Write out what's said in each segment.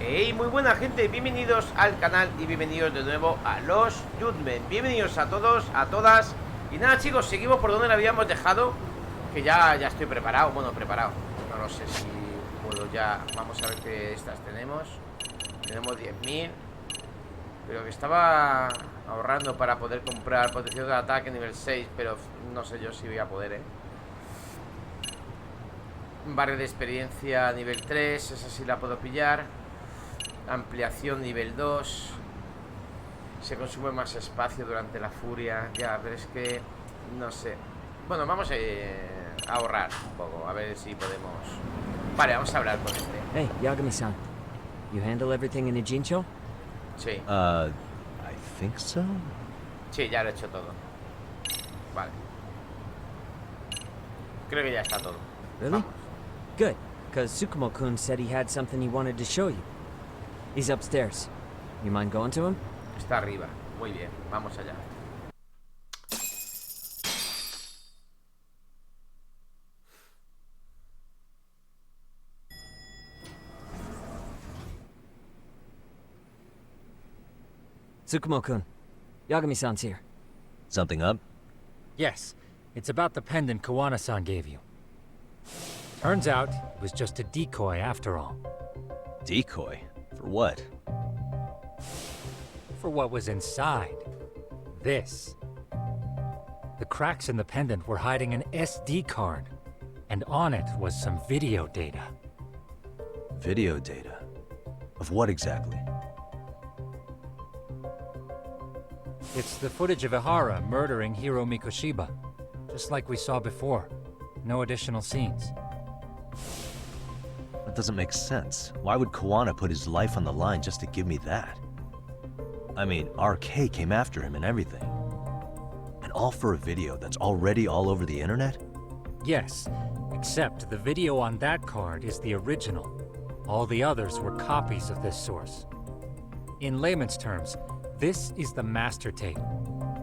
Hey, muy buena gente, bienvenidos al canal y bienvenidos de nuevo a los Judgment. Bienvenidos a todos, a todas. Y nada chicos, seguimos por donde lo habíamos dejado. Que ya estoy preparado, bueno, preparado. No lo sé si puedo ya. Vamos a ver qué estas tenemos. Tenemos 10.000. Pero que estaba ahorrando para poder comprar protección de ataque nivel 6. Pero no sé yo si voy a poder, Barra de experiencia nivel 3, esa sí la puedo pillar. Ampliación nivel 2. Se consume más espacio durante la furia. Ya, pero es que no sé. Bueno, vamos a ahorrar un poco. A ver si podemos. Vale, vamos a hablar con este. Hey, Yagami-san. You handle everything in Ijincho? Sí. I think so. Sí, ya lo he hecho todo. Vale. Creo que ya está todo. Really? Vamos. Good, because Tsukumo-kun said he had something he wanted to show you. He's upstairs. You mind going to him? Está arriba. Muy bien, vamos allá. Tsukumo-kun, Yagami-san's here. Something up? Yes, it's about the pendant Kawana-san gave you. Turns out, it was just a decoy after all. Decoy? For what? For what was inside. This. The cracks in the pendant were hiding an SD card, and on it was some video data. Video data? Of what exactly? It's the footage of Ehara murdering Hiro Mikoshiba, just like we saw before. No additional scenes. That doesn't make sense. Why would Kawana put his life on the line just to give me that? I mean, RK came after him and everything. And all for a video that's already all over the internet? Yes, except the video on that card is the original. All the others were copies of this source. In layman's terms, this is the master tape.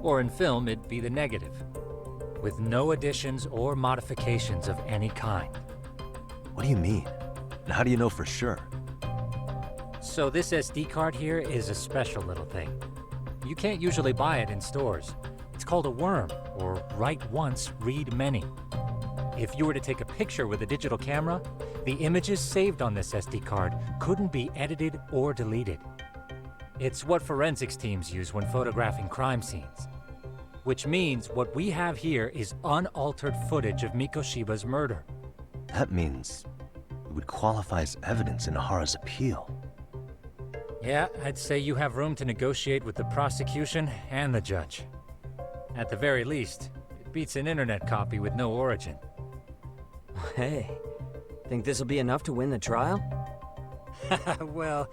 Or in film, it'd be the negative. With no additions or modifications of any kind. What do you mean? And how do you know for sure? So this SD card here is a special little thing. You can't usually buy it in stores. It's called a worm, or write once, read many. If you were to take a picture with a digital camera, the images saved on this SD card couldn't be edited or deleted. It's what forensics teams use when photographing crime scenes. Which means what we have here is unaltered footage of Mikoshiba's murder. That means it would qualify as evidence in Ehara's appeal. Yeah, I'd say you have room to negotiate with the prosecution and the judge. At the very least, it beats an internet copy with no origin. Hey, think this'll be enough to win the trial? Well,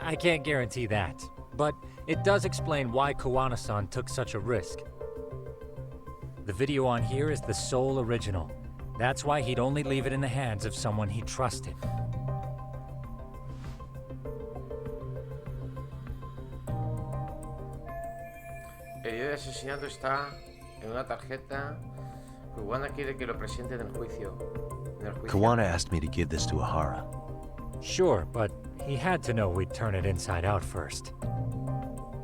I can't guarantee that. But it does explain why Kawana-san took such a risk. The video on here is the sole original. That's why he'd only leave it in the hands of someone he trusted. El video de asesinato está en una tarjeta. Kawana quiere que lo presente en el juicio. Kawana asked me to give this to Ehara. Sure, but he had to know we'd turn it inside out first.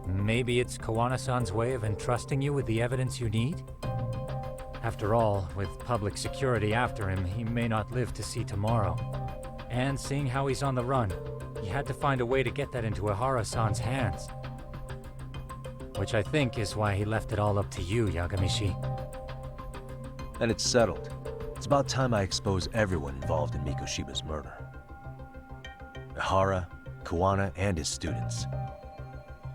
Maybe it's Kawana-san's way of entrusting you with the evidence you need? After all, with public security after him, he may not live to see tomorrow. And seeing how he's on the run, he had to find a way to get that into Ehara-san's hands. Which I think is why he left it all up to you, Yagamishi. Then it's settled. It's about time I expose everyone involved in Mikoshiba's murder. Ehara, Kawana, and his students.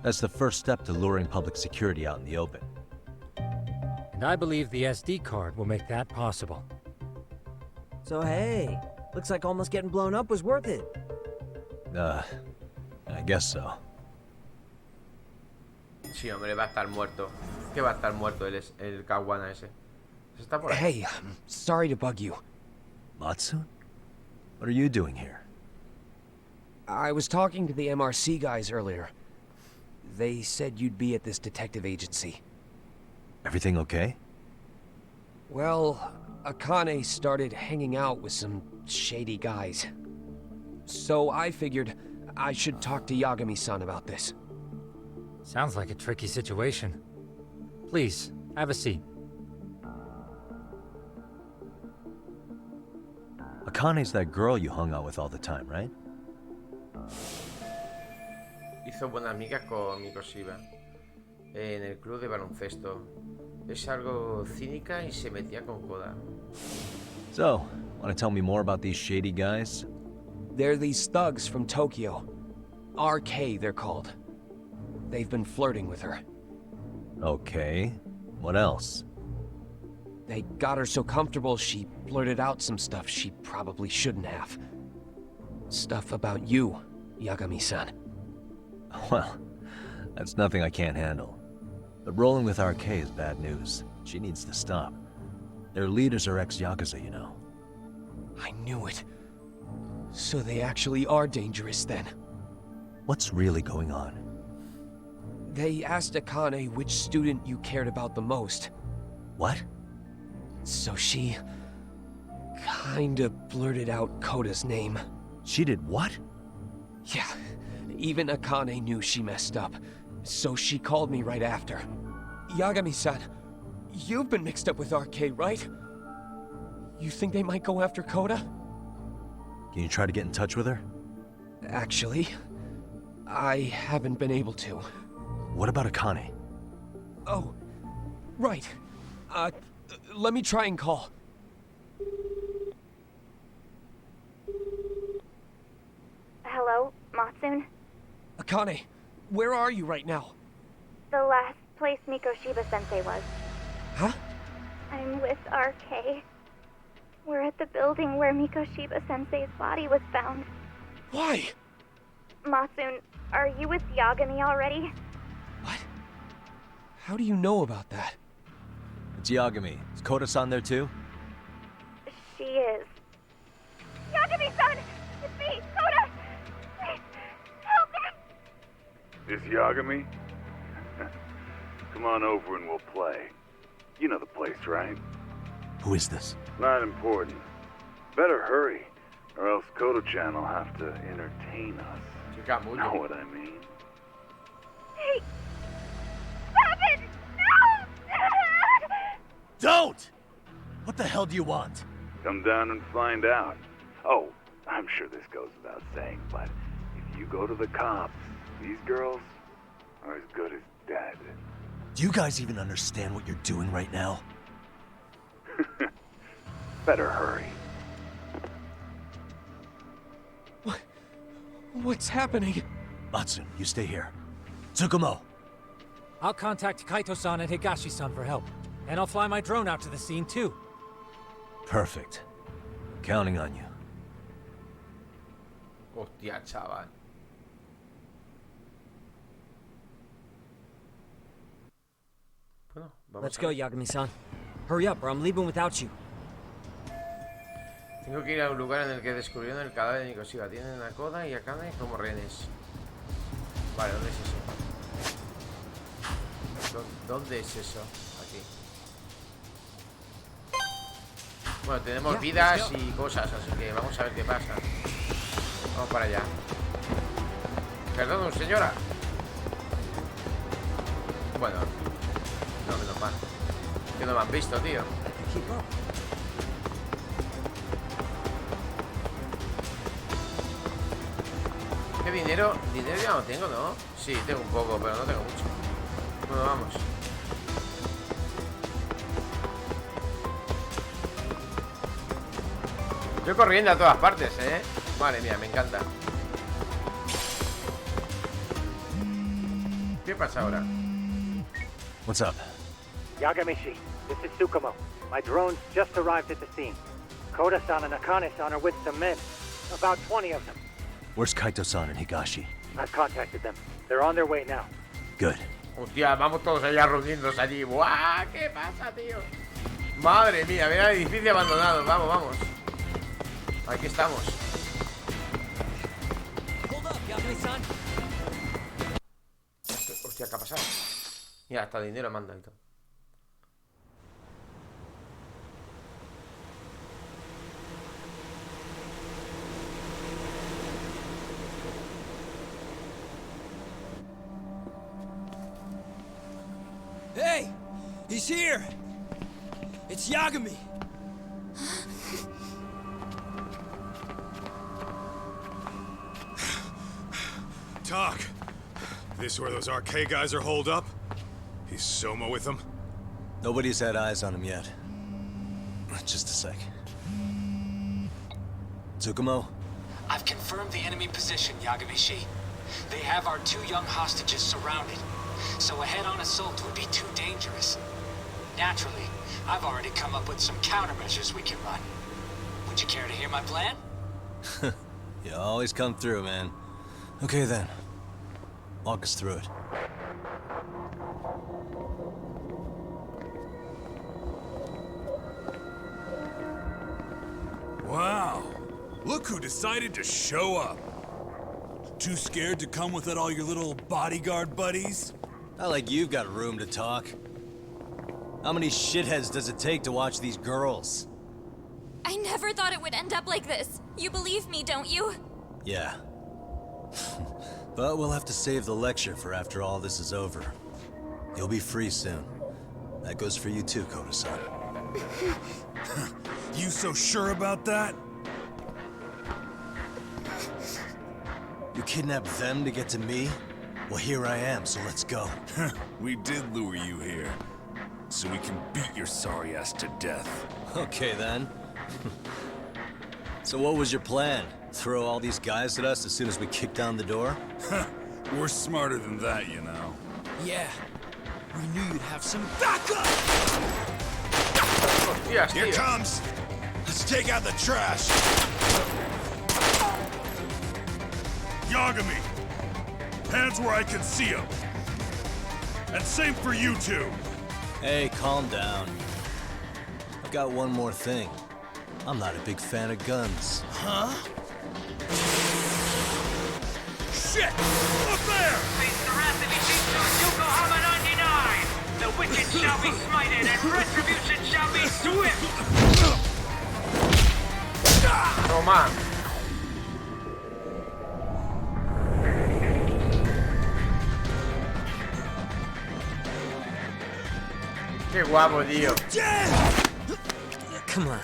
That's the first step to luring public security out in the open. And I believe the SD card will make that possible. So hey, looks like almost getting blown up was worth it. I guess so. Sí, hombre, va a estar muerto. ¿Qué va a estar muerto el Kawana ese? ¿Se está por ahí? Hey, sorry to bug you. Matsu? What are you doing here? I was talking to the MRC guys earlier. They said you'd be at this detective agency. Everything okay? Well, Akane started hanging out with some shady guys. So I figured I should talk to Yagami-san about this. Sounds like a tricky situation. Please, have a seat. Akane's that girl you hung out with all the time, right? Hizo buenas amigas con Mikoshiba en el club de baloncesto. Es algo cínica y se metía con Koda. So, want to tell me more about these shady guys? They're these thugs from Tokyo. RK, they're called. They've been flirting with her. Okay. What else? They got her so comfortable she blurted out some stuff she probably shouldn't have. Stuff about you, Yagami-san. Well, that's nothing I can't handle. But rolling with RK is bad news. She needs to stop. Their leaders are ex-Yakuza, you know. I knew it. So they actually are dangerous then. What's really going on? They asked Akane which student you cared about the most. What? So she... kinda blurted out Koda's name. She did what? Yeah, even Akane knew she messed up. So she called me right after. Yagami-san, you've been mixed up with RK, right? You think they might go after Koda? Can you try to get in touch with her? Actually, I haven't been able to. What about Akane? Oh, right. Let me try and call. Hello, Matsun? Akane, where are you right now? The last place Mikoshiba-sensei was. Huh? I'm with RK. We're at the building where Mikoshiba-sensei's body was found. Why? Matsun, are you with Yagami already? What? How do you know about that? It's Yagami. Is Koda-san there too? She is. Yagami-san! It's me, Koda! Please, help me! This Yagami? Come on over and we'll play. You know the place, right? Who is this? Not important. Better hurry, or else Kodo-chan will have to entertain us. Know what I mean? Hey! Stop it! No! Don't! What the hell do you want? Come down and find out. Oh, I'm sure this goes without saying, but if you go to the cops, these girls are as good as dead. Do you guys even understand what you're doing right now? Better hurry. What's happening? Matsun, you stay here. Tsukumo! I'll contact Kaito-san and Higashi-san for help. And I'll fly my drone out to the scene, too. Perfect. Counting on you. Hostia, chaval. Bueno, vamos Let's a go, ver. Yagami-san. Hurry up, or I'm leaving without you. Tengo que ir a un lugar en el que descubrieron el cadáver de Mikoshiba. Tienen a Koda y a Akane como rehenes. Vale, ¿dónde es eso? ¿Dónde es eso? Aquí. Bueno, tenemos vidas y cosas, así que vamos a ver qué pasa. Vamos para allá. Perdón, señora. Bueno, no, menos mal. Que no me han visto, tío. ¿Qué dinero? Dinero ya no tengo, ¿no? Sí, tengo un poco, pero no tengo mucho. Bueno, vamos. Yo corriendo a todas partes, ¿eh? Madre mía, me encanta. ¿Qué pasa ahora? What's up? Yagamishi, this is Tsukumo. My drones just arrived at the scene. Koda-san and Akane-san are with some men. About 20 of them. Where's Kaito-san and Higashi? I've contacted them. They're on their way now. Good. Hostia, vamos todos allá reuniéndose allí. ¡Buah! ¿Qué pasa, tío? Madre mía, mira el edificio abandonado. Vamos, vamos. Aquí estamos. Hold up, Yagami-san. Hostia, ¿qué ha pasado? Mira, hasta dinero manda y todo. He's here! It's Yagami! Talk. This where those RK guys are holed up? He's Soma with them? Nobody's had eyes on him yet. Just a sec. Tsukumo? I've confirmed the enemy position, Yagami-shi. They have our 2 young hostages surrounded, so a head-on assault would be too dangerous. Naturally, I've already come up with some countermeasures we can run. Would you care to hear my plan? You always come through, man. Okay then. Walk us through it. Wow. Look who decided to show up. Too scared to come without all your little bodyguard buddies? Not like you've got room to talk. How many shitheads does it take to watch these girls? I never thought it would end up like this. You believe me, don't you? Yeah. But we'll have to save the lecture for after all this is over. You'll be free soon. That goes for you too, Koda-san. You so sure about that? You kidnapped them to get to me? Well, here I am, so let's go. We did lure you here, so we can beat your sorry ass to death. Okay, then. So what was your plan? Throw all these guys at us as soon as we kick down the door? We're smarter than that, you know. Yeah. We knew you'd have some backup! Yes, Here comes! Let's take out the trash! Yagami! Hands where I can see them! And same for you two! Hey, calm down. I've got one more thing. I'm not a big fan of guns. Huh? Shit! Up there! Yokohama 99! The wicked shall be smited and retribution shall be swift! Toma. Qué guapo, tío. Come on.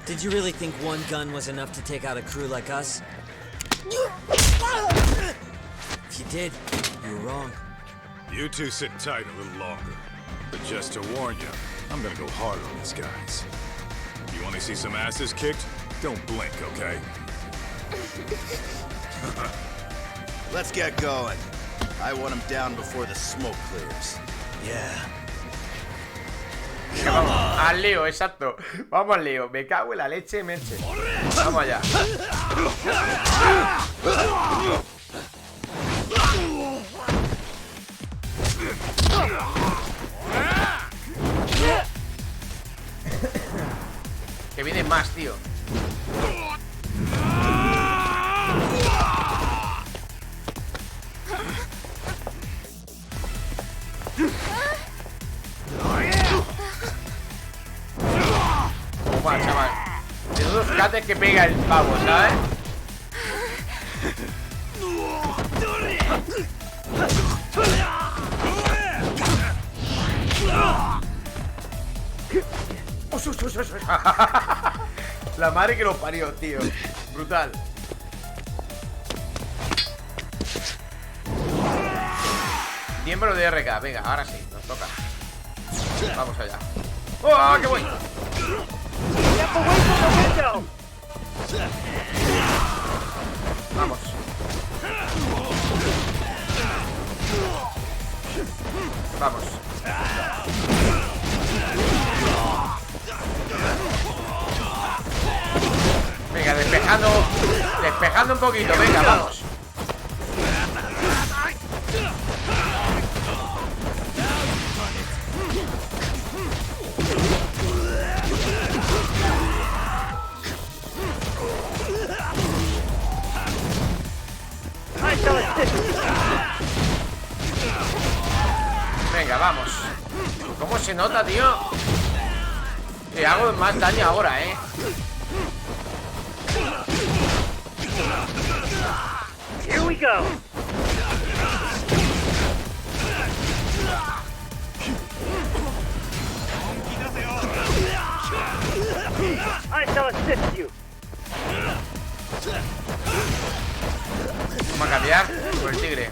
Did you really think one gun was enough to take out a crew like us? If you did, you were wrong. You two sit tight a little longer. But just to warn you, I'm gonna go hard on these guys. You wanna see some asses kicked? Don't blink, okay? Let's get going. I want him down before the smoke clears. Yeah. Vamos, al lío, exacto. Vamos al lío. Me cago en la leche, Merche. Vamos allá. Que vienen más, tío. Toma, chaval. De unos cates que pega el pavo, ¿sabes? La madre que lo parió, tío. Brutal. Miembro de RK, venga, ahora sí, nos toca. Vamos allá. ¡Oh, qué voy! Vamos. Vamos. Venga, despejando un poquito, venga, vamos. Venga, vamos. ¿Cómo se nota, tío? Le hago más daño ahora, ¿eh? Here we go. I shall assist you. Vamos a cambiar por el tigre.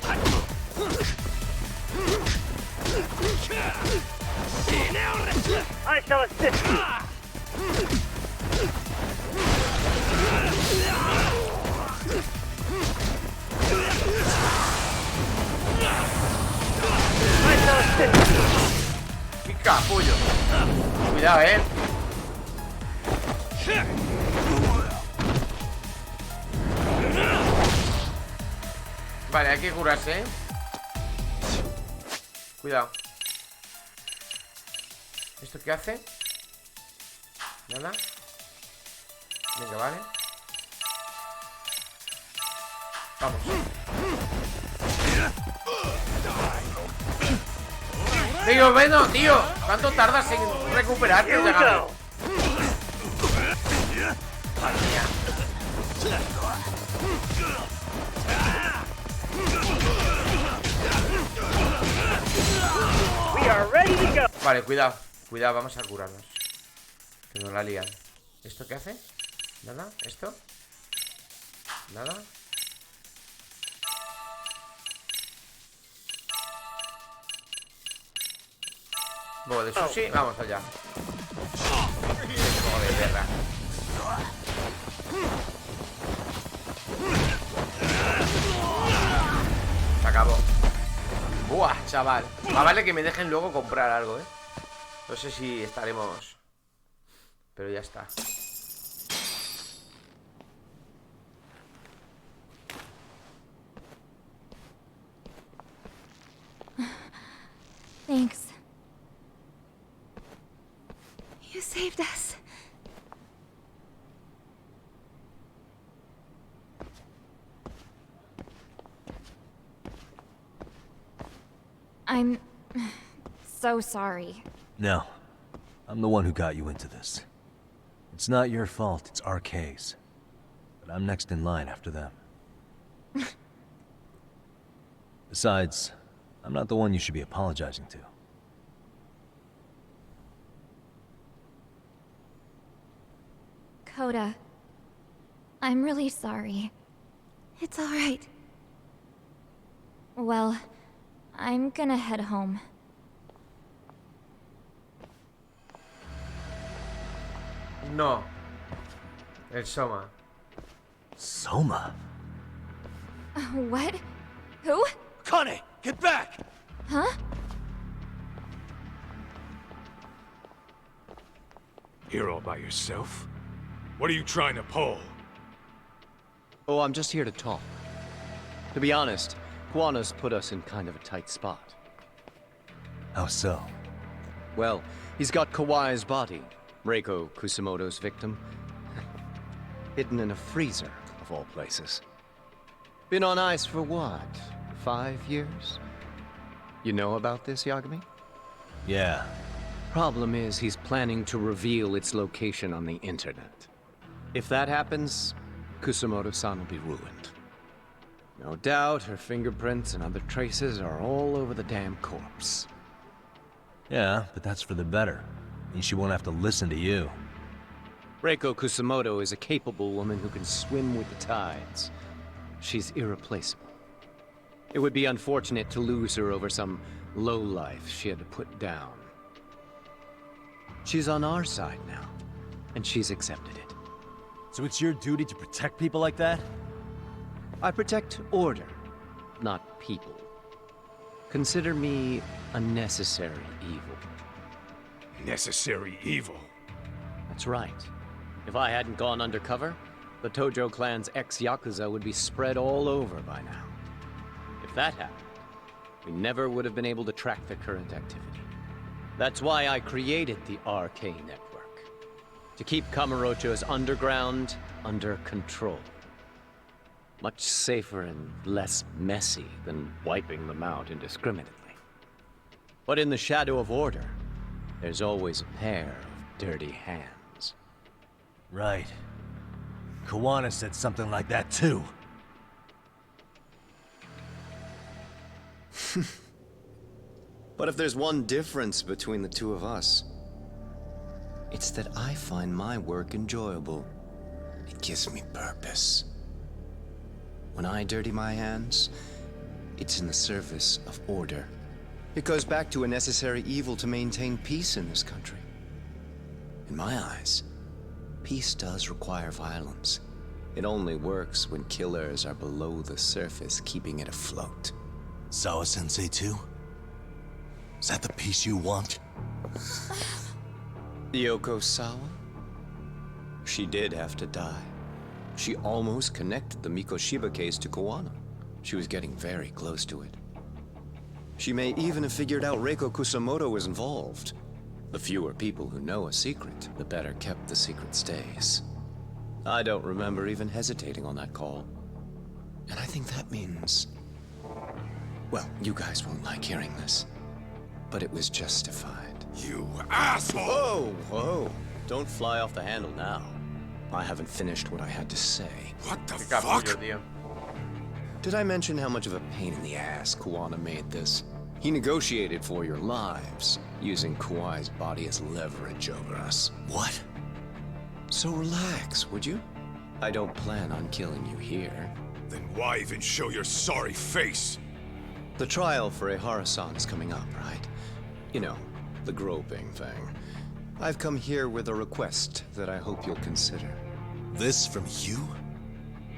I shall assist you. I shall assist you. ¡Qué capullo! Cuidado, Vale, hay que curarse, Cuidado. ¿Esto qué hace? Nada. Venga, vale. Vamos. Digo, bueno, tío, ¿cuánto tardas en recuperarte? Yagami? Madre mía. We are ready to go. Vale, cuidado, cuidado, vamos a curarnos. Que nos la lían. ¿Esto qué hace? ¿Nada? ¿Esto? ¿Nada? Un poco de sushi, vamos allá. Un poco de guerra. Se acabó. Buah, chaval. Más vale que me dejen luego comprar algo, No sé si estaremos, pero ya está. Thanks. You saved us. I'm so sorry. No. I'm the one who got you into this. It's not your fault, it's RK's. But I'm next in line after them. Besides, I'm not the one you should be apologizing to. Coda, I'm really sorry. It's all right. Well, I'm gonna head home. No. El Soma. Soma? What? Who? Kane, get back! Huh? Here all by yourself? What are you trying to pull? Oh, I'm just here to talk. To be honest, Kuwana's put us in kind of a tight spot. How so? Well, he's got Kawai's body, Reiko Kusumoto's victim, hidden in a freezer, of all places. Been on ice for what, 5 years? You know about this, Yagami? Yeah. Problem is, he's planning to reveal its location on the internet. If that happens, Kusumoto-san will be ruined. No doubt her fingerprints and other traces are all over the damn corpse. Yeah, but that's for the better. Means she won't have to listen to you. Reiko Kusumoto is a capable woman who can swim with the tides. She's irreplaceable. It would be unfortunate to lose her over some lowlife she had to put down. She's on our side now, and she's accepted it. So it's your duty to protect people like that? I protect order, not people. Consider me a necessary evil. Necessary evil? That's right. If I hadn't gone undercover, the Tojo clan's ex-Yakuza would be spread all over by now. If that happened, we never would have been able to track the current activity. That's why I created the RK network. To keep Kamurocho's underground under control. Much safer and less messy than wiping them out indiscriminately. But in the shadow of order, there's always a pair of dirty hands. Right. Kuwana said something like that too. But if there's one difference between the two of us, It's that I find my work enjoyable. It gives me purpose. When I dirty my hands, it's in the service of order. It goes back to a necessary evil to maintain peace in this country. In my eyes, peace does require violence. It only works when killers are below the surface, keeping it afloat. Sawa-sensei too? Is that the peace you want? Yoko Sawa? She did have to die. She almost connected the Mikoshiba case to Koana. She was getting very close to it. She may even have figured out Reiko Kusamoto was involved. The fewer people who know a secret, the better kept the secret stays. I don't remember even hesitating on that call. And I think that means... well, you guys won't like hearing this, but it was justified. You asshole! Whoa, whoa. Don't fly off the handle now. I haven't finished what I had to say. What the fuck? Did I mention how much of a pain in the ass Kuwana made this? He negotiated for your lives, using Kuai's body as leverage over us. What? So relax, would you? I don't plan on killing you here. Then why even show your sorry face? The trial for Ehara-san is coming up, right? You know, the groping thing. I've come here with a request that I hope you'll consider. This from you?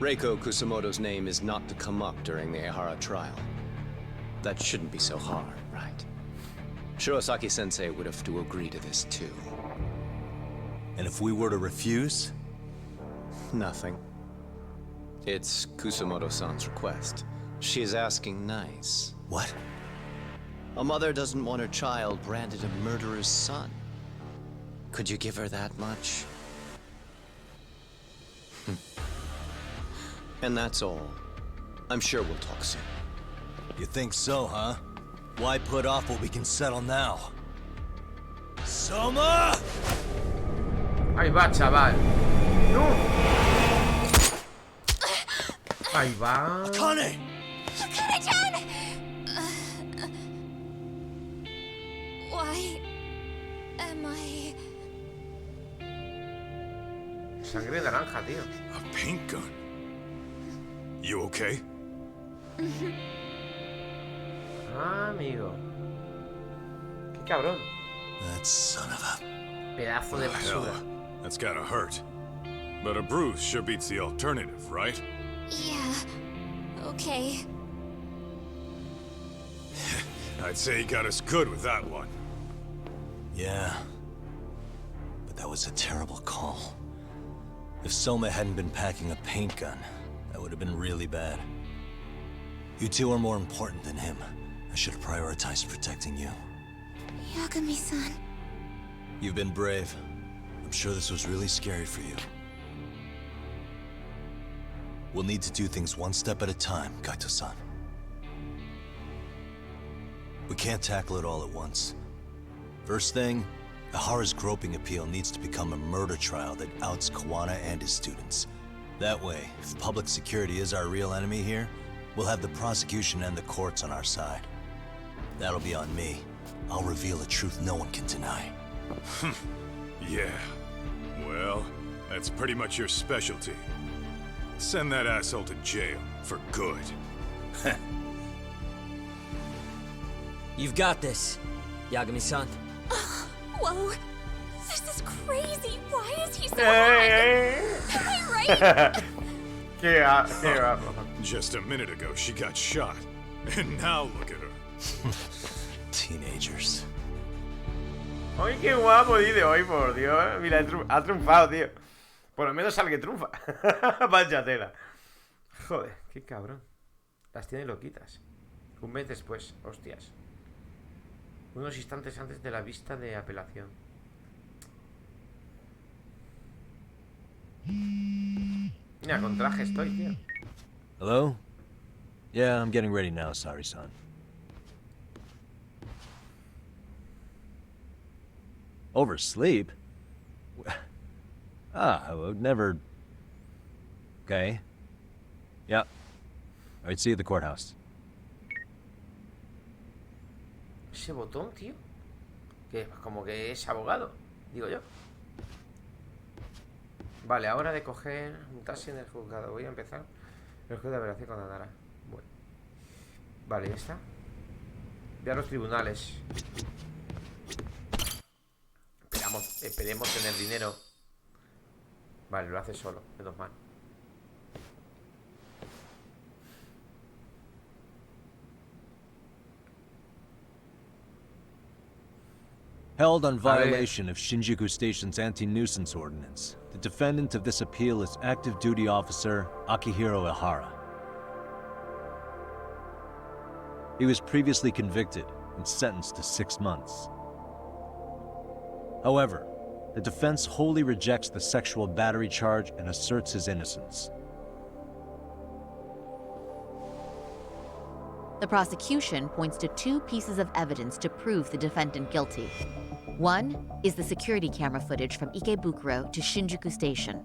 Reiko Kusamoto's name is not to come up during the Ehara trial. That shouldn't be so hard, right? Shirosaki-sensei would have to agree to this too. And if we were to refuse? Nothing. It's Kusamoto-san's request. She is asking nice. What? A mother doesn't want her child branded a murderer's son. Could you give her that much? And that's all. I'm sure we'll talk soon. You think so, huh? Why put off what we can settle now? Soma! Ahí va, chaval. No. Ahí va. Akane! Akane-chan! Why am I... Sangre naranja, tío. A paint gun. You okay? Ah, amigo. Qué cabrón. That son of a... Pedazo de basura. That's gotta hurt. But a bruise sure beats the alternative, right? Yeah. Okay. I'd say he got us good with that one. Yeah. But that was a terrible call. If Soma hadn't been packing a paint gun, that would have been really bad. You two are more important than him. I should have prioritized protecting you. Yagami-san. You've been brave. I'm sure this was really scary for you. We'll need to do things one step at a time, Kaito-san. We can't tackle it all at once. First thing, Ehara's groping appeal needs to become a murder trial that outs Kawana and his students. That way, if public security is our real enemy here, we'll have the prosecution and the courts on our side. That'll be on me. I'll reveal a truth no one can deny. Yeah. Well, that's pretty much your specialty. Send that asshole to jail for good. You've got this, Yagami-san. Whoa. This is crazy. Why is he so hot? Am I right? Just a minute ago, she got shot. And now look at her. Teenagers. Ay, qué guapo, dice. Ay, por Dios. Mira, ha triunfado, tío. Por lo menos al que triunfa. Vaya tela. Joder, qué cabrón. Las tiene loquitas. Un mes después, hostias. Unos instantes antes de la vista de apelación. Mira, con traje estoy, tío. Hello? Yeah, I'm getting ready now, Saori-san. Oversleep? I would never... Okay. Yeah. Alright, see you at the courthouse. Ese botón, tío. Que como que es abogado, digo yo. Vale, ahora de coger un taxi en el juzgado. Voy a empezar el juego de apelación con Nara. Bueno. Vale, ya está. Ve a los tribunales. Esperemos tener dinero. Vale, lo hace solo, menos mal. Held on violation of Shinjuku Station's anti-nuisance ordinance, the defendant of this appeal is active duty officer Akihiro Ehara. He was previously convicted and sentenced to 6 months. However, the defense wholly rejects the sexual battery charge and asserts his innocence. The prosecution points to 2 pieces of evidence to prove the defendant guilty. One is the security camera footage from Ikebukuro to Shinjuku Station.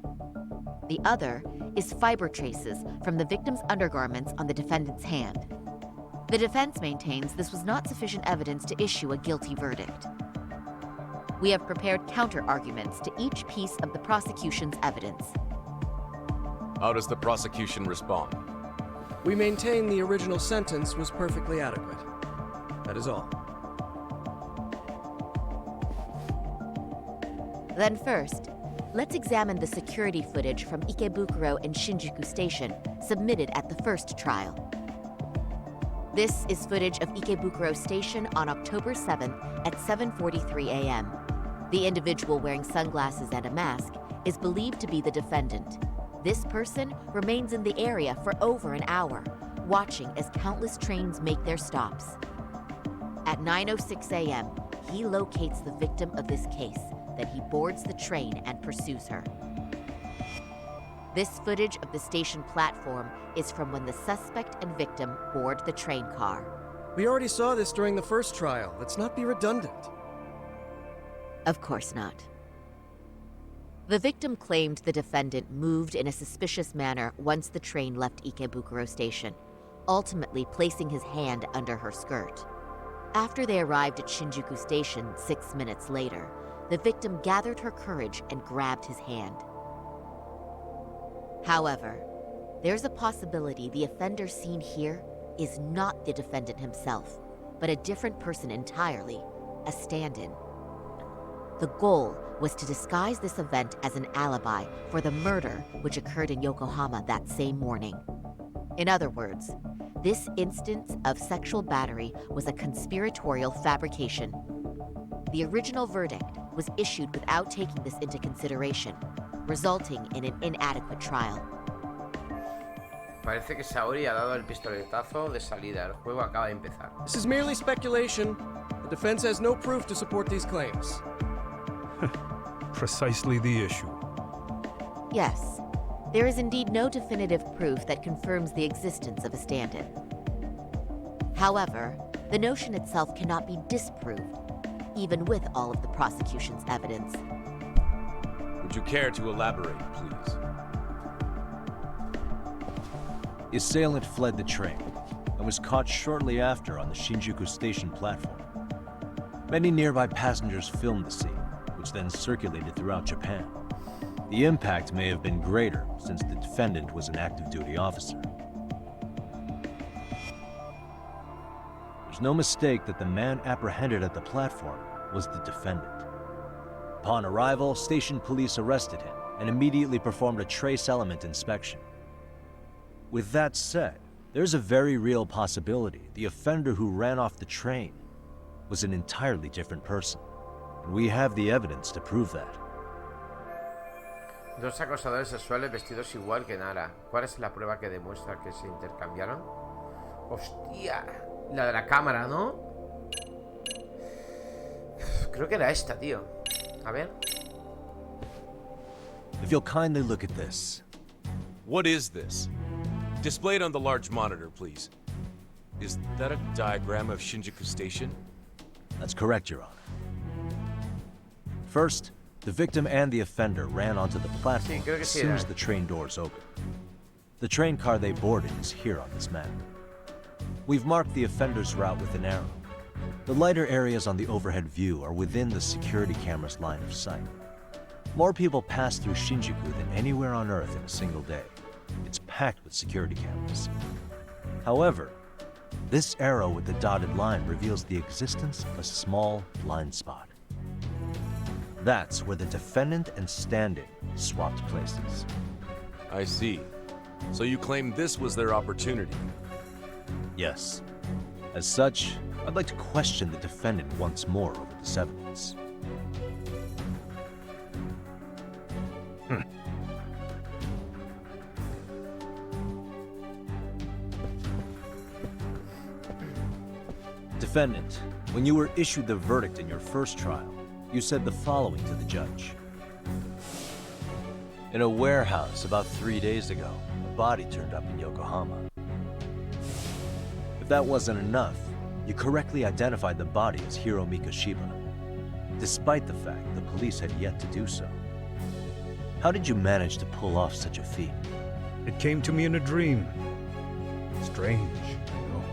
The other is fiber traces from the victim's undergarments on the defendant's hand. The defense maintains this was not sufficient evidence to issue a guilty verdict. We have prepared counter-arguments to each piece of the prosecution's evidence. How does the prosecution respond? We maintain the original sentence was perfectly adequate. That is all. Then first, let's examine the security footage from Ikebukuro and Shinjuku Station submitted at the first trial. This is footage of Ikebukuro Station on October 7th at 7:43 a.m. The individual wearing sunglasses and a mask is believed to be the defendant. This person remains in the area for over an hour, watching as countless trains make their stops. At 9:06 a.m., he locates the victim of this case, then he boards the train and pursues her. This footage of the station platform is from when the suspect and victim board the train car. We already saw this during the first trial. Let's not be redundant. Of course not. The victim claimed the defendant moved in a suspicious manner once the train left Ikebukuro Station, ultimately placing his hand under her skirt. After they arrived at Shinjuku Station 6 minutes later, the victim gathered her courage and grabbed his hand. However, there's a possibility the offender seen here is not the defendant himself, but a different person entirely, a stand-in. The goal was to disguise this event as an alibi for the murder which occurred in Yokohama that same morning. In other words, this instance of sexual battery was a conspiratorial fabrication. The original verdict was issued without taking this into consideration, resulting in an inadequate trial. Parece que Saori ha dado el pistoletazo de salida. El juego acaba de empezar. This is merely speculation. The defense has no proof to support these claims. Precisely the issue. Yes, there is indeed no definitive proof that confirms the existence of a stand-in. However, the notion itself cannot be disproved, even with all of the prosecution's evidence. Would you care to elaborate, please? The assailant fled the train and was caught shortly after on the Shinjuku Station platform. Many nearby passengers filmed the scene, which then circulated throughout Japan. The impact may have been greater since the defendant was an active duty officer. There's no mistake that the man apprehended at the platform was the defendant. Upon arrival, station police arrested him and immediately performed a trace element inspection. With that said, there's a very real possibility the offender who ran off the train was an entirely different person. And we have the evidence to prove that. Dos acosadores sexuales vestidos igual que Nara. ¿Cuál es la prueba que demuestra que se intercambiaron? Hostia, la de la cámara, ¿no? Creo que era esta, tío. A ver. If you'll kindly look at this. What is this? Displayed on the large monitor, please. Is that a diagram of Shinjuku Station? That's correct, Your Honor. First, the victim and the offender ran onto the platform as soon as the train doors opened. The train car they boarded is here on this map. We've marked the offender's route with an arrow. The lighter areas on the overhead view are within the security camera's line of sight. More people pass through Shinjuku than anywhere on Earth in a single day. It's packed with security cameras. However, this arrow with the dotted line reveals the existence of a small blind spot. That's where the defendant and stand-in swapped places. I see. So you claim this was their opportunity? Yes. As such, I'd like to question the defendant once more over this evidence. Defendant, when you were issued the verdict in your first trial, you said the following to the judge. In a warehouse about 3 days ago, a body turned up in Yokohama. If that wasn't enough, you correctly identified the body as Hiro Mikoshiba, despite the fact the police had yet to do so. How did you manage to pull off such a feat? It came to me in a dream. Strange, you know.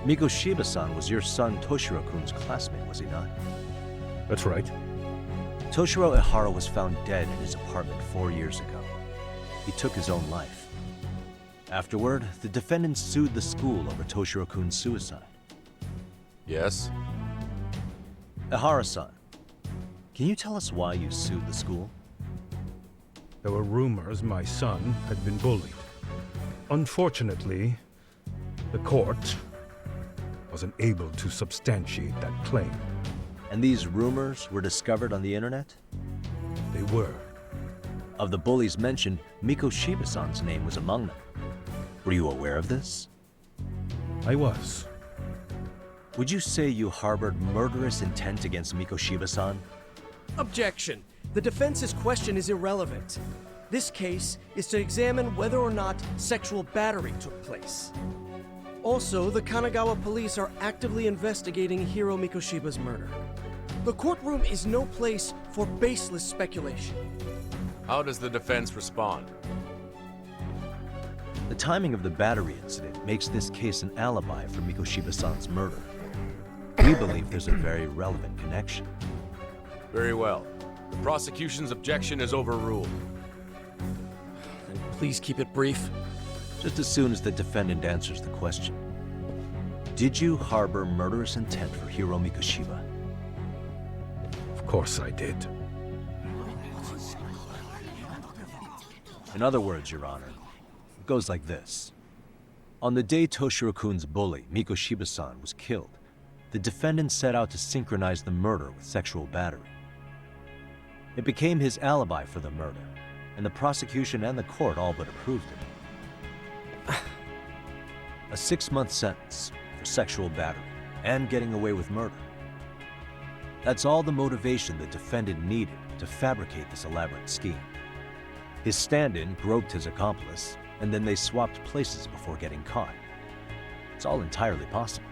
Mikoshiba-san was your son Toshiro-kun's classmate, was he not? That's right. Toshiro Ehara was found dead in his apartment 4 years ago. He took his own life. Afterward, the defendant sued the school over Toshiro-kun's suicide. Yes? Ehara-san, can you tell us why you sued the school? There were rumors my son had been bullied. Unfortunately, the court wasn't able to substantiate that claim. And these rumors were discovered on the internet? They were. Of the bullies mentioned, Mikoshiba-san's name was among them. Were you aware of this? I was. Would you say you harbored murderous intent against Mikoshiba-san? Objection. The defense's question is irrelevant. This case is to examine whether or not sexual battery took place. Also, the Kanagawa police are actively investigating Hiro Mikoshiba's murder. The courtroom is no place for baseless speculation. How does the defense respond? The timing of the battery incident makes this case an alibi for Mikoshiba-san's murder. We believe there's a very relevant connection. Very well. The prosecution's objection is overruled. And please keep it brief. Just as soon as the defendant answers the question. Did you harbor murderous intent for Hiro Mikoshiba? Of course I did. In other words, Your Honor, it goes like this. On the day Toshiro-kun's bully, Mikoshiba-san, was killed, the defendant set out to synchronize the murder with sexual battery. It became his alibi for the murder, and the prosecution and the court all but approved it. A 6-month sentence for sexual battery and getting away with murder. That's all the motivation the defendant needed to fabricate this elaborate scheme. His stand-in groped his accomplice, and then they swapped places before getting caught. It's all entirely possible.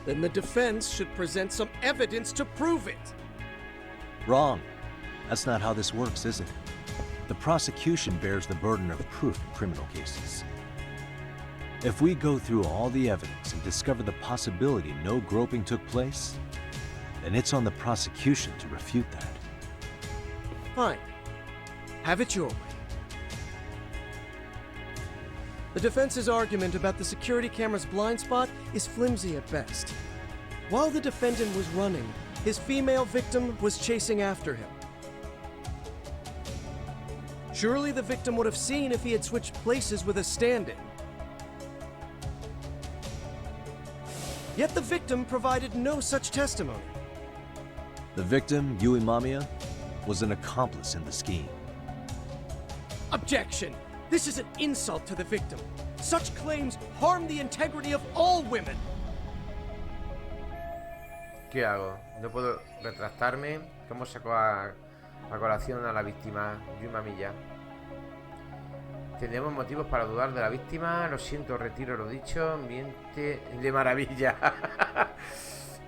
Then the defense should present some evidence to prove it. Wrong. That's not how this works, is it? The prosecution bears the burden of proof in criminal cases. If we go through all the evidence and discover the possibility no groping took place, then it's on the prosecution to refute that. Fine. Have it your way. The defense's argument about the security camera's blind spot is flimsy at best. While the defendant was running, his female victim was chasing after him. Surely the victim would have seen if he had switched places with a stand-in. Yet the victim provided no such testimony. The victim, Yui Mamiya, was an accomplice in the scheme. Objection! This is an insult to the victim. Such claims harm the integrity of all women. ¿Qué hago? No puedo retractarme. ¿Cómo saco a colación a la víctima? Yui Mamiya. Tendremos motivos para dudar de la víctima. Lo siento, retiro lo dicho. Ambiente de maravilla.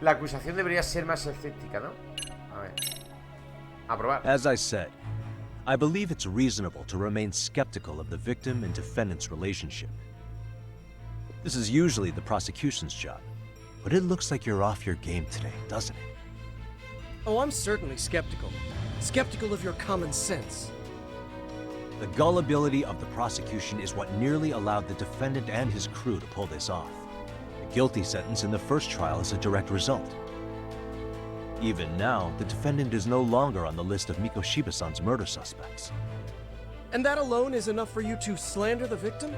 La acusación debería ser más escéptica, ¿no? A ver. Aprobar. As I said, I believe it's reasonable to remain skeptical of the victim and defendant's relationship. This is usually the prosecution's job, but it looks like you're off your game today, doesn't it? Oh, I'm certainly skeptical. skeptical of your common sense. The gullibility of the prosecution is what nearly allowed the defendant and his crew to pull this off. The guilty sentence in the first trial is a direct result. Even now, the defendant is no longer on the list of Mikoshiba-san's murder suspects. And that alone is enough for you to slander the victim?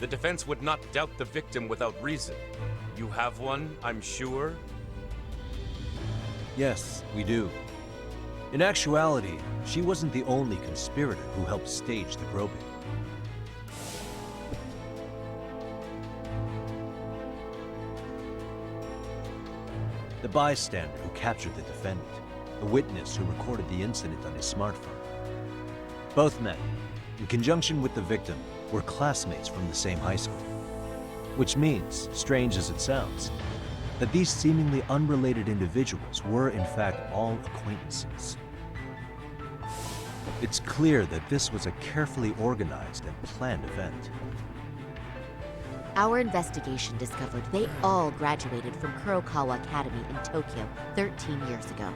The defense would not doubt the victim without reason. You have one, I'm sure? Yes, we do. In actuality, she wasn't the only conspirator who helped stage the groping. The bystander who captured the defendant, the witness who recorded the incident on his smartphone. Both men, in conjunction with the victim, were classmates from the same high school. Which means, strange as it sounds, that these seemingly unrelated individuals were in fact all acquaintances. It's clear that this was a carefully organized and planned event. Our investigation discovered they all graduated from Kurokawa Academy in Tokyo 13 years ago.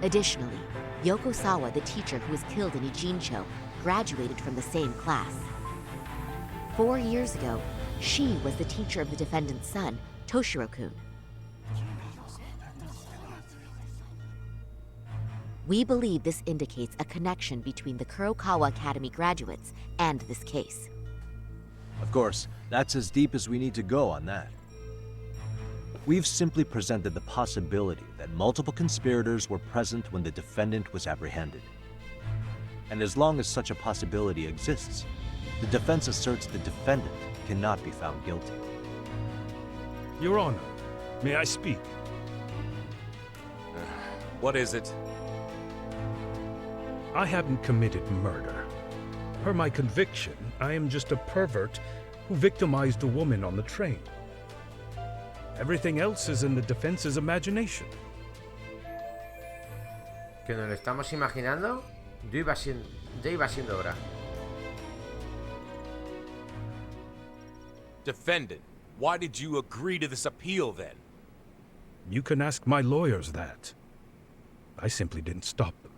Additionally, Yoko Sawa, the teacher who was killed in Ijincho, graduated from the same class. 4 years ago, she was the teacher of the defendant's son, Toshiro-kun. We believe this indicates a connection between the Kurokawa Academy graduates and this case. Of course, that's as deep as we need to go on that. We've simply presented the possibility that multiple conspirators were present when the defendant was apprehended. And as long as such a possibility exists, the defense asserts the defendant cannot be found guilty. Your Honor, may I speak? What is it? I haven't committed murder. Per my conviction, I am just a pervert who victimized a woman on the train. Everything else is in the defense's imagination. ¿Que nos lo estamos imaginando? Ya iba siendo hora. Defendant, why did you agree to this appeal then? You can ask my lawyers that. I simply didn't stop them.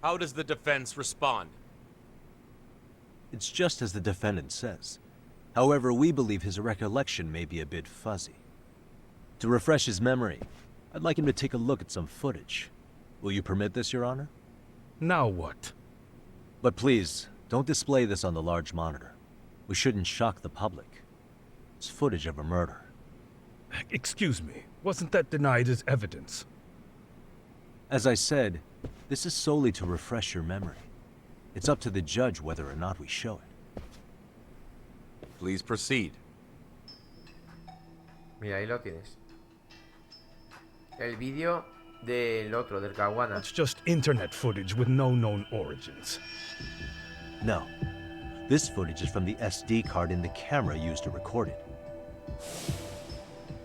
How does the defense respond? It's just as the defendant says. However, we believe his recollection may be a bit fuzzy. To refresh his memory, I'd like him to take a look at some footage. Will you permit this, Your Honor? Now what? But please, don't display this on the large monitor. We shouldn't shock the public. It's footage of a murder. Excuse me, wasn't that denied as evidence? As I said, this is solely to refresh your memory. It's up to the judge whether or not we show it. Please proceed. Mira, ahí lo tienes. El vídeo del otro, del Kawana. It's just internet footage with no known origins. No. This footage is from the SD card in the camera used to record it.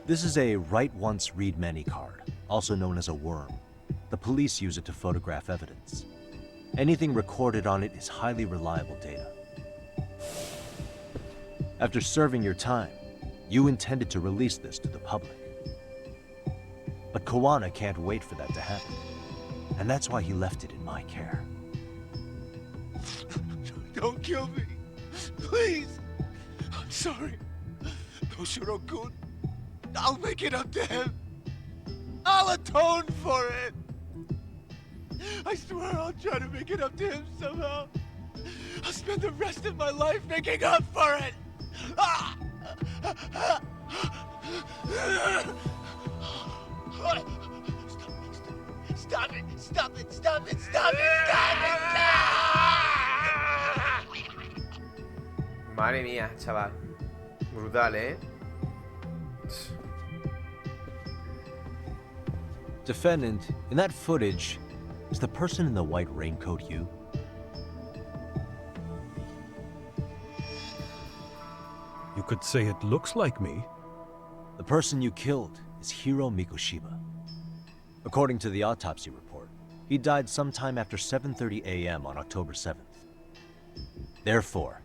This is a write once, read many card, also known as a worm. The police use it to photograph evidence. Anything recorded on it is highly reliable data. After serving your time, you intended to release this to the public. But Kawana can't wait for that to happen. And that's why he left it in my care. Don't kill me. Please. I'm sorry. Toshiro-kun. I'll make it up to him. I'll atone for it. I swear I'll try to make it up to him somehow. I'll spend the rest of my life making up for it. Stop it! Stop it! Stop it! Stop it! Stop it! Madre mía, chaval. Brutal, ¿eh? Defendant, in that footage, is the person in the white raincoat you? You could say it looks like me. The person you killed is Hiro Mikoshiba. According to the autopsy report, he died sometime after 7:30 a.m. on October 7th. Therefore,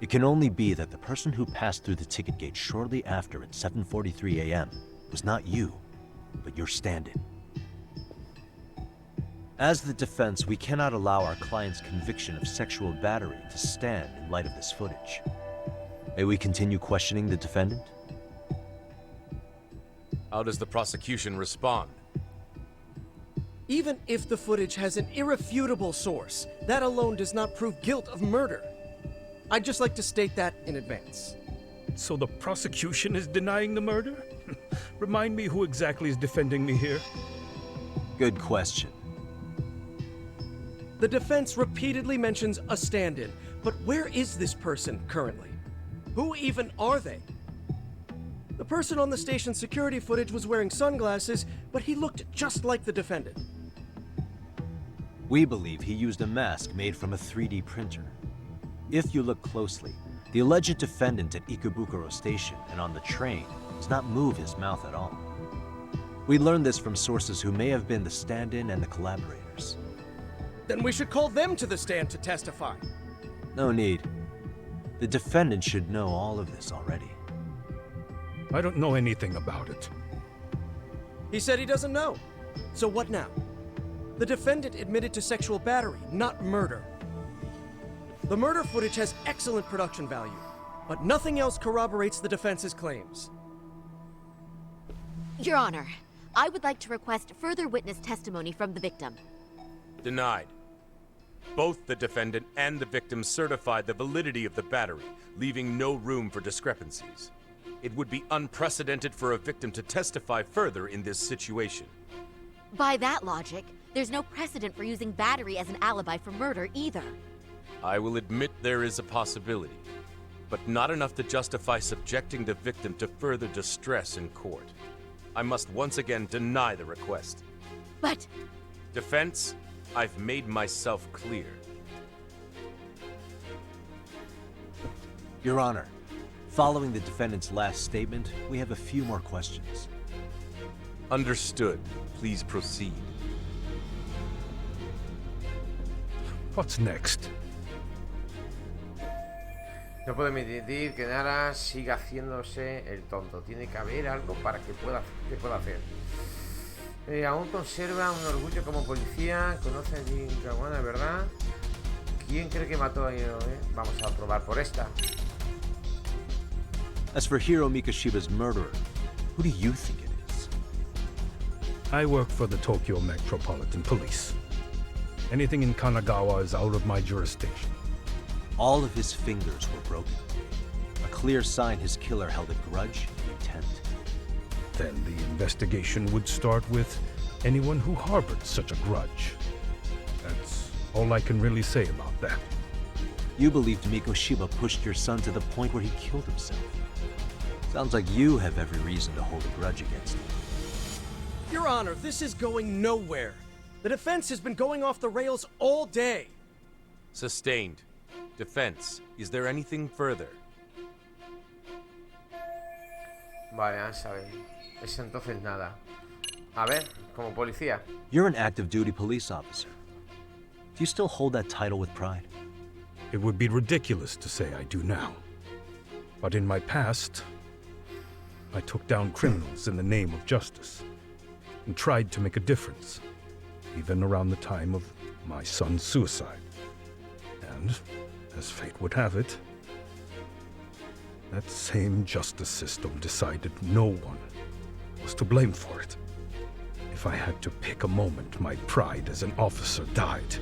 it can only be that the person who passed through the ticket gate shortly after at 7:43 a.m. was not you, but your stand-in. As the defense, we cannot allow our client's conviction of sexual battery to stand in light of this footage. May we continue questioning the defendant? How does the prosecution respond? Even if the footage has an irrefutable source, that alone does not prove guilt of murder. I'd just like to state that in advance. So the prosecution is denying the murder? Remind me who exactly is defending me here? Good question. The defense repeatedly mentions a stand-in, but where is this person currently? Who even are they? The person on the station security footage was wearing sunglasses, but he looked just like the defendant. We believe he used a mask made from a 3D printer. If you look closely, the alleged defendant at Ikebukuro Station and on the train does not move his mouth at all. We learned this from sources who may have been the stand-in and the collaborators. Then we should call them to the stand to testify. No need. The defendant should know all of this already. I don't know anything about it. He said he doesn't know. So what now? The defendant admitted to sexual battery, not murder. The murder footage has excellent production value, but nothing else corroborates the defense's claims. Your Honor, I would like to request further witness testimony from the victim. Denied. Both the defendant and the victim certified the validity of the battery, leaving no room for discrepancies. It would be unprecedented for a victim to testify further in this situation. By that logic, there's no precedent for using battery as an alibi for murder either. I will admit there is a possibility, but not enough to justify subjecting the victim to further distress in court. I must once again deny the request. But... Defense, I've made myself clear. Your Honor, following the defendant's last statement, we have a few more questions. Understood. Please proceed. What's next? No puedo permitir que Nara siga haciéndose el tonto. Tiene que haber algo para que pueda hacer. Aún conserva un orgullo como policía. Conoce a Jin Kawana, ¿verdad? ¿Quién cree que mató a Hiro? Vamos a probar por esta. As for Hiro Mikoshiba's murderer, who do you think it is? I work for the Tokyo Metropolitan Police. Anything in Kanagawa is out of my jurisdiction. All of his fingers were broken. A clear sign his killer held a grudge and intent. Then the investigation would start with anyone who harbored such a grudge. That's all I can really say about that. You believed Mikoshiba pushed your son to the point where he killed himself. Sounds like you have every reason to hold a grudge against him. Your Honor, this is going nowhere. The defense has been going off the rails all day. Sustained. Defense, is there anything further? Vale, vamos a ver. Es entonces nada. A ver, como policía. You're an active duty police officer. Do you still hold that title with pride? It would be ridiculous to say I do now. But in my past, I took down criminals in the name of justice and tried to make a difference, even around the time of my son's suicide. And, as fate would have it, that same justice system decided no one was to blame for it. If I had to pick a moment my pride as an officer died,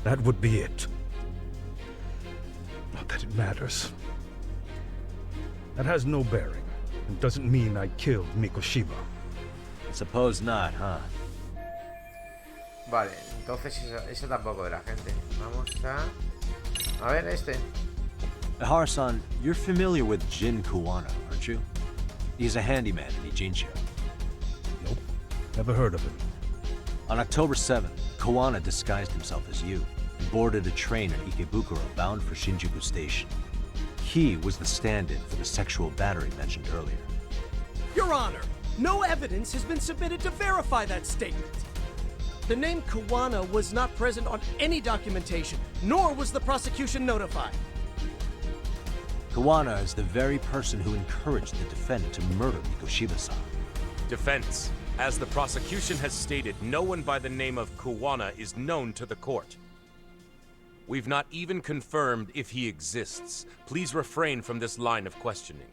that would be it. Not that it matters. That has no bearing, and doesn't mean I killed Mikoshiba. I suppose not, huh? Vale, entonces eso tampoco de la gente. Vamos a ver este. Ehara-san, you're familiar with Jin Kawana, aren't you? He's a handyman in Ijincho. Nope, never heard of him. On October 7th, Kawana disguised himself as you and boarded a train in Ikebukuro bound for Shinjuku Station. He was the stand-in for the sexual battery mentioned earlier. Your Honor, no evidence has been submitted to verify that statement. The name Kawana was not present on any documentation, nor was the prosecution notified. Kawana is the very person who encouraged the defendant to murder Mikoshiba-san. Defense, As the prosecution has stated, no one by the name of Kuwana is known to the court. We've not even confirmed if he exists. Please refrain from this line of questioning.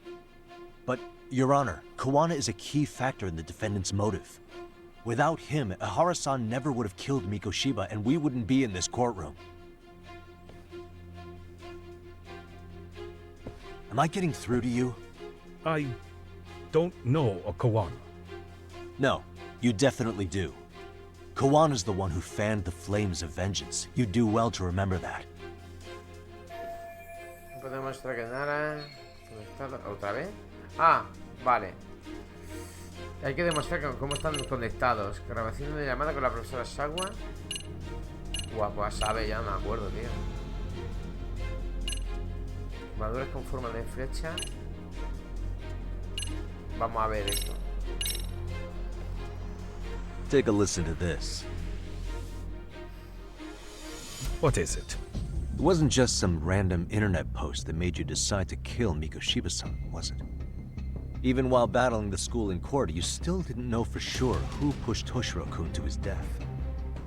But, Your Honor, Kuwana is a key factor in the defendant's motive. Without him, Ehara-san never would have killed Mikoshiba, and we wouldn't be in this courtroom. Am I getting through to you? I don't know a Kuwana. No, you definitely do. Kuwana's the one who fanned the flames of vengeance. You do well to remember that. Podemos mostrar que Nara... ¿Otra vez? Ah, vale. Hay que demostrar cómo están conectados. Grabación de llamada con la profesora Sawa. Guapo, sabe, ya no me acuerdo, tío. Maduras con forma de flecha. Vamos a ver esto. Take a listen to this. What is it? It wasn't just some random internet post that made you decide to kill Mikoshiba-san, was it? Even while battling the school in court, you still didn't know for sure who pushed Toshiro-kun to his death.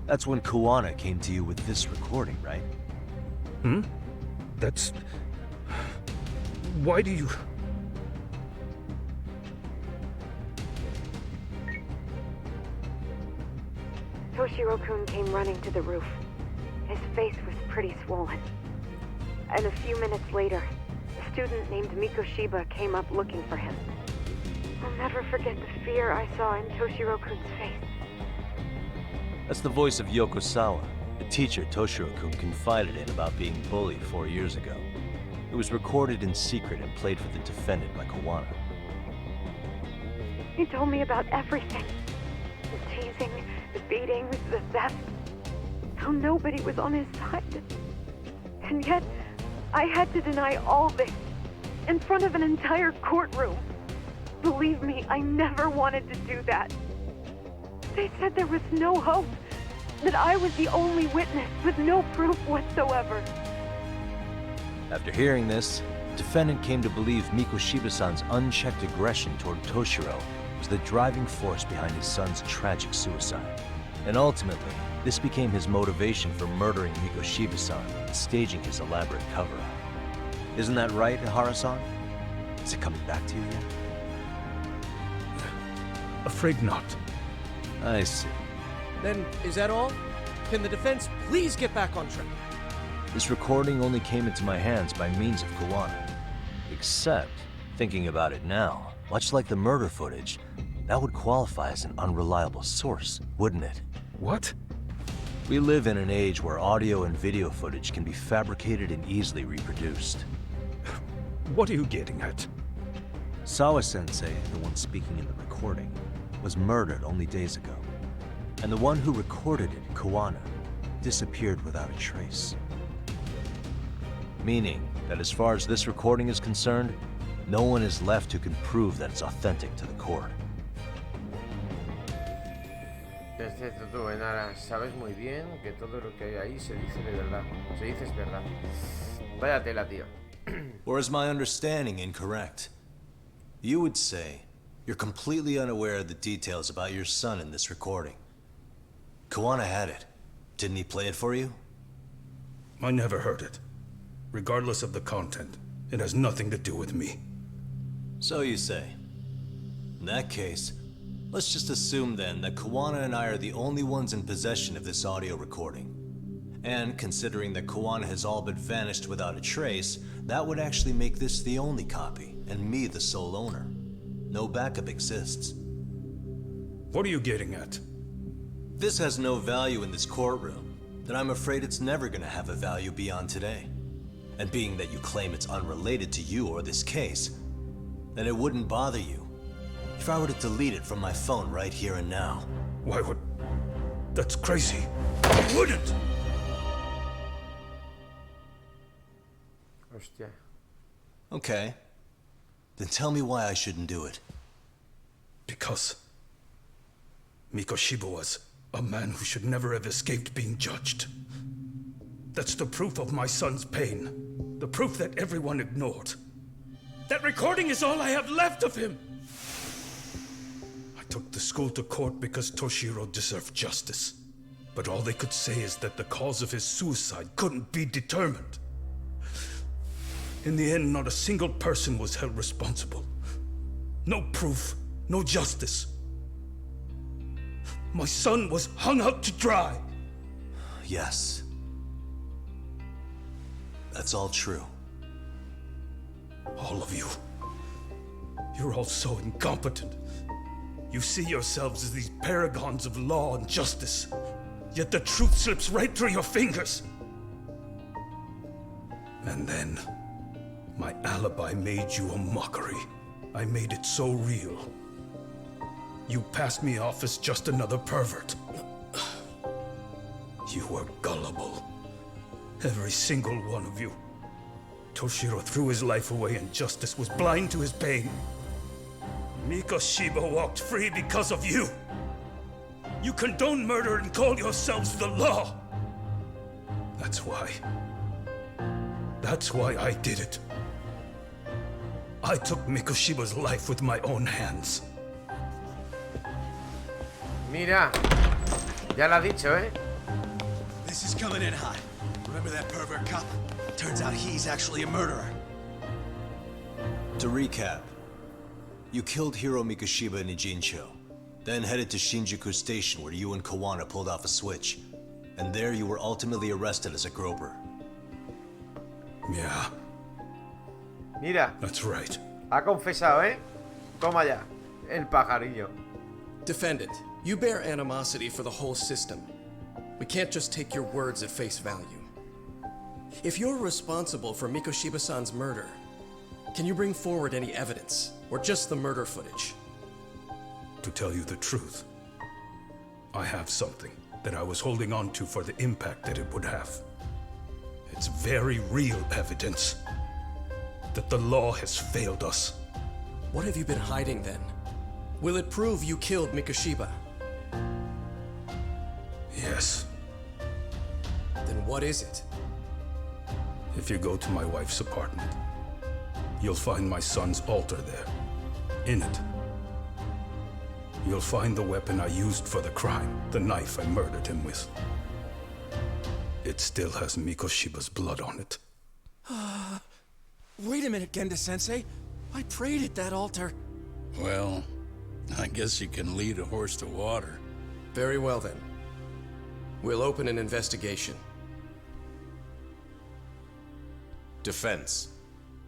That's when Kuwana came to you with this recording, right? Hmm? That's... Why do you... Toshiro-kun came running to the roof. His face was pretty swollen. And a few minutes later, a student named Mikoshiba came up looking for him. I'll never forget the fear I saw in Toshiro-kun's face. That's the voice of Yokosawa, the teacher Toshiro-kun confided in about being bullied 4 years ago. It was recorded in secret and played for the defendant by Kuwana. He told me about everything. The teasing, the beatings, the theft. How nobody was on his side. And yet, I had to deny all this in front of an entire courtroom. Believe me, I never wanted to do that. They said there was no hope, that I was the only witness with no proof whatsoever. After hearing this, the defendant came to believe Mikoshiba-san's unchecked aggression toward Toshiro was the driving force behind his son's tragic suicide. And ultimately, this became his motivation for murdering Mikoshiba-san and staging his elaborate cover-up. Isn't that right, Ehara-san? Is it coming back to you yet? Afraid not. I see. Then, is that all? Can the defense please get back on track? This recording only came into my hands by means of Kuwana. Except, thinking about it now, much like the murder footage, that would qualify as an unreliable source, wouldn't it? What? We live in an age where audio and video footage can be fabricated and easily reproduced. What are you getting at? Sawa-sensei, the one speaking in the recording, was murdered only days ago. And the one who recorded it, Kuwana, disappeared without a trace. Meaning that as far as this recording is concerned, no one is left who can prove that it's authentic to the court. Es cierto tú, Enara, sabes muy bien que todo lo que hay ahí se dice de verdad. Se dice es verdad. Vaya tela, tío. Or is my understanding incorrect? You would say you're completely unaware of the details about your son in this recording. Kuwana had it. Didn't he play it for you? I never heard it. Regardless of the content, it has nothing to do with me. So you say. In that case, let's just assume then that Kuwana and I are the only ones in possession of this audio recording. And considering that Kuwana has all but vanished without a trace, that would actually make this the only copy, and me the sole owner. No backup exists. What are you getting at? This has no value in this courtroom, then I'm afraid it's never gonna have a value beyond today. And being that you claim it's unrelated to you or this case, then it wouldn't bother you if I were to delete it from my phone right here and now. Why would... That's crazy. I wouldn't! Hostia. Okay. Then tell me why I shouldn't do it. Because Mikoshiba was a man who should never have escaped being judged. That's the proof of my son's pain. The proof that everyone ignored. That recording is all I have left of him! I took the school to court because Toshiro deserved justice. But all they could say is that the cause of his suicide couldn't be determined. In the end, not a single person was held responsible. No proof, no justice. My son was hung out to dry. Yes. That's all true. All of you. You're all so incompetent. You see yourselves as these paragons of law and justice, yet the truth slips right through your fingers. And then, my alibi made you a mockery. I made it so real. You passed me off as just another pervert. You were gullible. Every single one of you. Toshiro threw his life away and justice was blind to his pain. Mikoshiba walked free because of you. You condone murder and call yourselves the law. That's why I did it. I took Mikoshiba's life with my own hands. Mira, ya lo ha dicho, ¿eh? This is coming in hot. Remember that pervert cop? Turns out he's actually a murderer. To recap, you killed Hiro Mikoshiba in Ijincho, then headed to Shinjuku Station where you and Kawana pulled off a switch, and there you were ultimately arrested as a groper. Yeah. Mira. That's right. Ha confesado, ¿eh? Toma ya, el pajarillo. Defendant, you bear animosity for the whole system. We can't just take your words at face value. If you're responsible for Mikoshiba-san's murder, can you bring forward any evidence, or just the murder footage? To tell you the truth, I have something that I was holding on to for the impact that it would have. It's very real evidence that the law has failed us. What have you been hiding then? Will it prove you killed Mikoshiba? Yes. Then what is it? If you go to my wife's apartment, you'll find my son's altar there. In it, you'll find the weapon I used for the crime, the knife I murdered him with. It still has Mikoshiba's blood on it. Wait a minute, Genda-sensei. I prayed at that altar. Well, I guess you can lead a horse to water. Very well then. We'll open an investigation. Defense.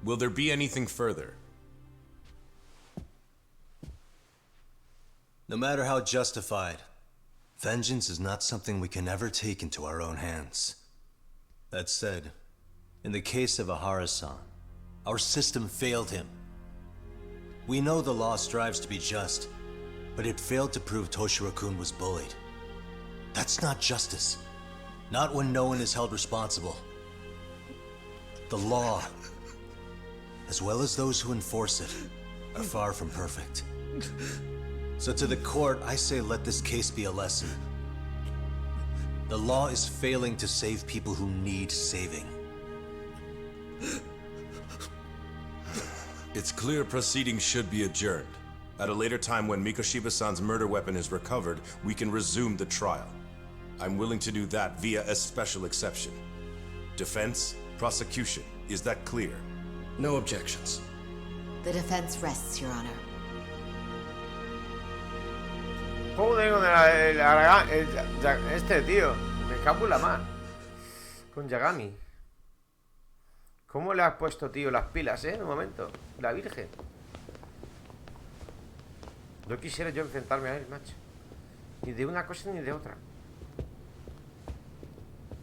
Will there be anything further? No matter how justified, vengeance is not something we can ever take into our own hands. That said, in the case of Ehara-san, our system failed him. We know the law strives to be just, but it failed to prove Toshiro-kun was bullied. That's not justice. Not when no one is held responsible. The law, as well as those who enforce it, are far from perfect. So to the court, I say let this case be a lesson. The law is failing to save people who need saving. It's clear proceedings should be adjourned. At a later time when Mikoshiba-san's murder weapon is recovered, we can resume the trial. I'm willing to do that via a special exception. Defense, prosecution, is that clear? No objections. The defense rests, Your Honor. Joder, con este tío. Me cago en la mar. Con Yagami. ¿Cómo le has puesto, tío, las pilas, en un momento? La Virgen. No quisiera yo enfrentarme a él, macho. Ni de una cosa ni de otra.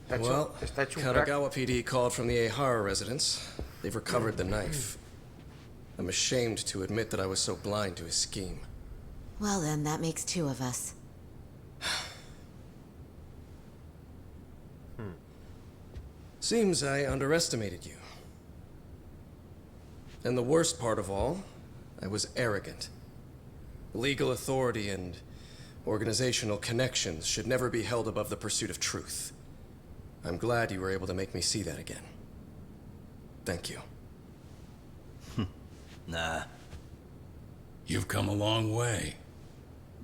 Well, Kanagawa PD called from the Ehara residence. They've recovered the knife. I'm ashamed to admit that I was so blind to his scheme. Well then, that makes two of us. Seems I underestimated you. And the worst part of all, I was arrogant. Legal authority and organizational connections should never be held above the pursuit of truth. I'm glad you were able to make me see that again. Thank you. Nah. You've come a long way.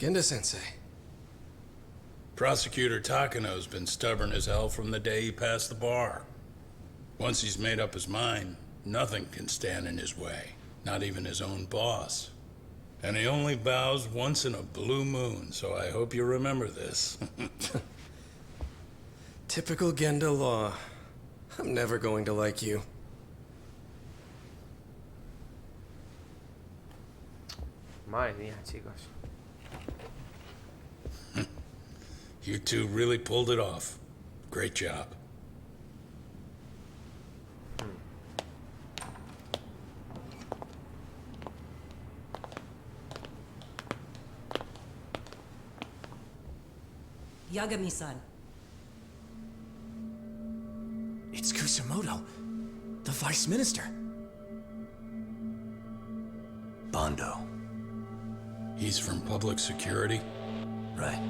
Genda-sensei. Prosecutor Takano's been stubborn as hell from the day he passed the bar. Once he's made up his mind, nothing can stand in his way, not even his own boss. And he only bows once in a blue moon, so I hope you remember this. Typical Genda law. I'm never going to like you. Madre mía, chicos. You two really pulled it off. Great job. Yagami-san. It's Kusamoto, the Vice Minister. Bondo. He's from public security? Right.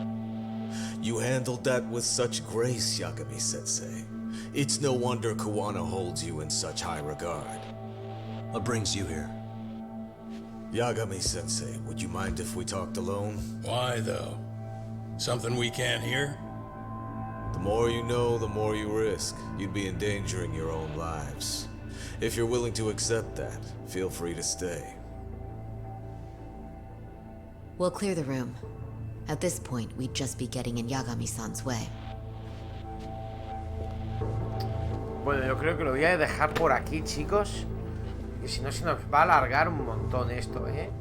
You handled that with such grace, Yagami-sensei. It's no wonder Kuwana holds you in such high regard. What brings you here? Yagami-sensei, would you mind if we talked alone? Why, though? Something we can't hear? The more you know, the more you risk. You'd be endangering your own lives. If you're willing to accept that, feel free to stay. We'll clear the room. At this point, we'd just be getting in Yagami-san's way. Bueno, yo creo que lo voy a dejar por aquí, chicos. Que si no se nos va a alargar un montón esto, ¿eh?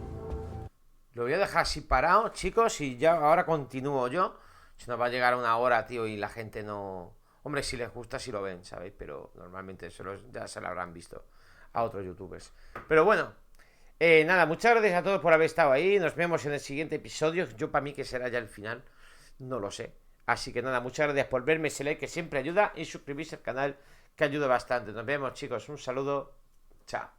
Lo voy a dejar así parado, chicos, y ya ahora continúo yo. Se nos va a llegar una hora, tío, y la gente no... Hombre, si les gusta, si lo ven, ¿sabéis? Pero normalmente ya se lo habrán visto a otros youtubers. Pero bueno, nada, muchas gracias a todos por haber estado ahí. Nos vemos en el siguiente episodio. Yo para mí que será ya el final, no lo sé. Así que nada, muchas gracias por verme, ese like que siempre ayuda, y suscribirse al canal, que ayuda bastante. Nos vemos, chicos, un saludo, chao.